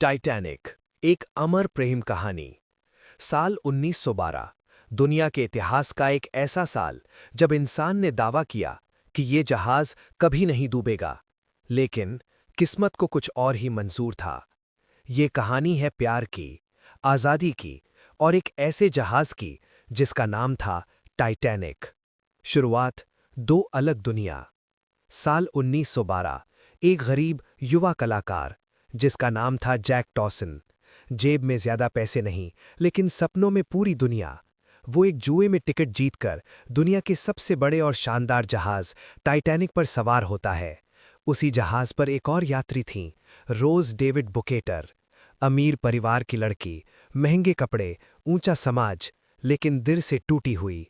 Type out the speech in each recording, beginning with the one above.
Titanic एक अमर प्रेम कहानी। साल 1912 दुनिया के इतिहास का एक ऐसा साल जब इंसान ने दावा किया कि ये जहाज कभी नहीं डूबेगा, लेकिन किस्मत को कुछ और ही मंजूर था। ये कहानी है प्यार की, आज़ादी की और एक ऐसे जहाज की जिसका नाम था टाइटैनिक। शुरुआत दो अलग दुनिया। साल 1912 एक गरीब युवा कलाकार जिसका नाम था जैक डॉसन। जेब में ज्यादा पैसे नहीं, लेकिन सपनों में पूरी दुनिया। वो एक जुए में टिकट जीतकर दुनिया के सबसे बड़े और शानदार जहाज टाइटैनिक पर सवार होता है। उसी जहाज पर एक और यात्री थीं, रोज डेविड बुकेटर। अमीर परिवार की लड़की, महंगे कपड़े, ऊंचा समाज, लेकिन दिल से टूटी हुई।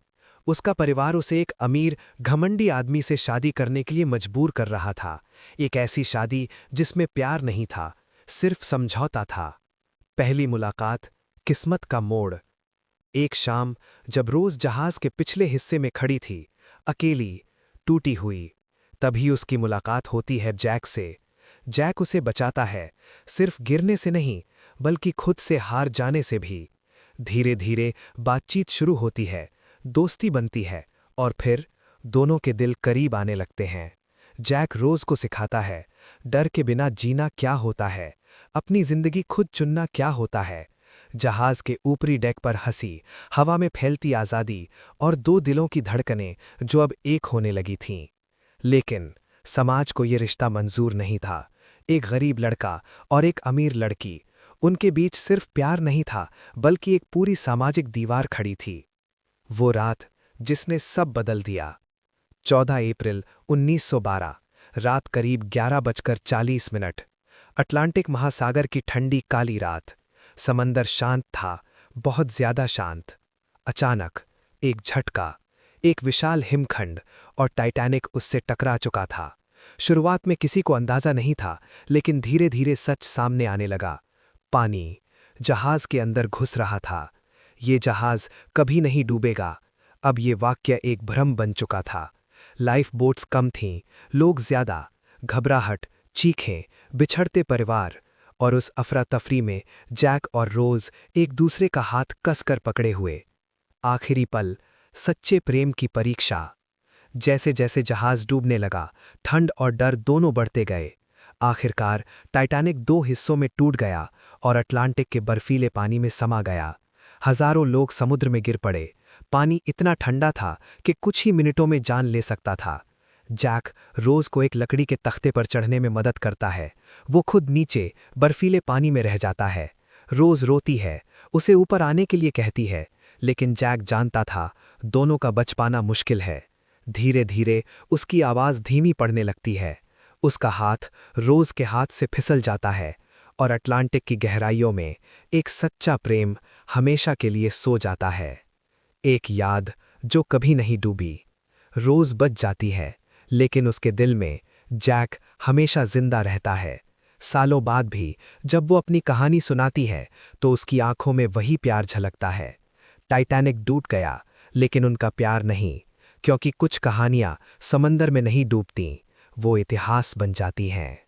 उसका परिवार उसे एक अमीर घमंडी आदमी से शादी करने के लिए मजबूर कर रहा था। एक ऐसी शादी जिसमें प्यार नहीं था, सिर्फ समझौता था। पहली मुलाकात, किस्मत का मोड़। एक शाम जब रोज जहाज के पिछले हिस्से में खड़ी थी, अकेली, टूटी हुई, तभी उसकी मुलाकात होती है जैक से। जैक उसे बचाता है, सिर्फ गिरने से नहीं, बल्कि खुद से हार जाने से भी। धीरे धीरे बातचीत शुरू होती है, दोस्ती बनती है और फिर दोनों के दिल करीब आने लगते हैं। जैक रोज को सिखाता है, डर के बिना जीना क्या होता है, अपनी जिंदगी खुद चुनना क्या होता है। जहाज के ऊपरी डेक पर हंसी, हवा में फैलती आज़ादी और दो दिलों की धड़कनें जो अब एक होने लगी थीं। लेकिन समाज को ये रिश्ता मंजूर नहीं था। एक गरीब लड़का और एक अमीर लड़की, उनके बीच सिर्फ प्यार नहीं था, बल्कि एक पूरी सामाजिक दीवार खड़ी थी। वो रात जिसने सब बदल दिया। 14 अप्रैल 1912 रात करीब 11:40। अटलांटिक महासागर की ठंडी काली रात। समंदर शांत था, बहुत ज्यादा शांत। अचानक एक झटका, एक विशाल हिमखंड, और टाइटैनिक उससे टकरा चुका था। शुरुआत में किसी को अंदाजा नहीं था, लेकिन धीरे धीरे सच सामने आने लगा। पानी जहाज के अंदर घुस रहा था। ये जहाज कभी नहीं डूबेगा। अब ये वाक्य एक भ्रम बन चुका था। लाइफ बोट्स कम थीं, लोग ज्यादा, घबराहट, चीखें, बिछड़ते परिवार, और उस अफरा तफरी में जैक और रोज एक दूसरे का हाथ कसकर पकड़े हुए। आखिरी पल, सच्चे प्रेम की परीक्षा। जैसे जैसे जहाज डूबने लगा, ठंड और डर दोनों बढ़ते गए। आखिरकार टाइटैनिक दो हिस्सों में टूट गया और अटलांटिक के बर्फीले पानी में समा गया। हजारों लोग समुद्र में गिर पड़े। पानी इतना ठंडा था कि कुछ ही मिनटों में जान ले सकता था। जैक रोज को एक लकड़ी के तख्ते पर चढ़ने में मदद करता है। वो खुद नीचे बर्फीले पानी में रह जाता है। रोज रोती है, उसे ऊपर आने के लिए कहती है, लेकिन जैक जानता था दोनों का बच पाना मुश्किल है। धीरे धीरे उसकी आवाज धीमी पड़ने लगती है। उसका हाथ रोज के हाथ से फिसल जाता है और अटलांटिक की गहराइयों में एक सच्चा प्रेम हमेशा के लिए सो जाता है। एक याद जो कभी नहीं डूबी। रोज बच जाती है, लेकिन उसके दिल में जैक हमेशा जिंदा रहता है। सालों बाद भी जब वो अपनी कहानी सुनाती है, तो उसकी आंखों में वही प्यार झलकता है। टाइटैनिक टूट गया, लेकिन उनका प्यार नहीं, क्योंकि कुछ कहानियां समंदर में नहीं डूबती, वो इतिहास बन जाती हैं।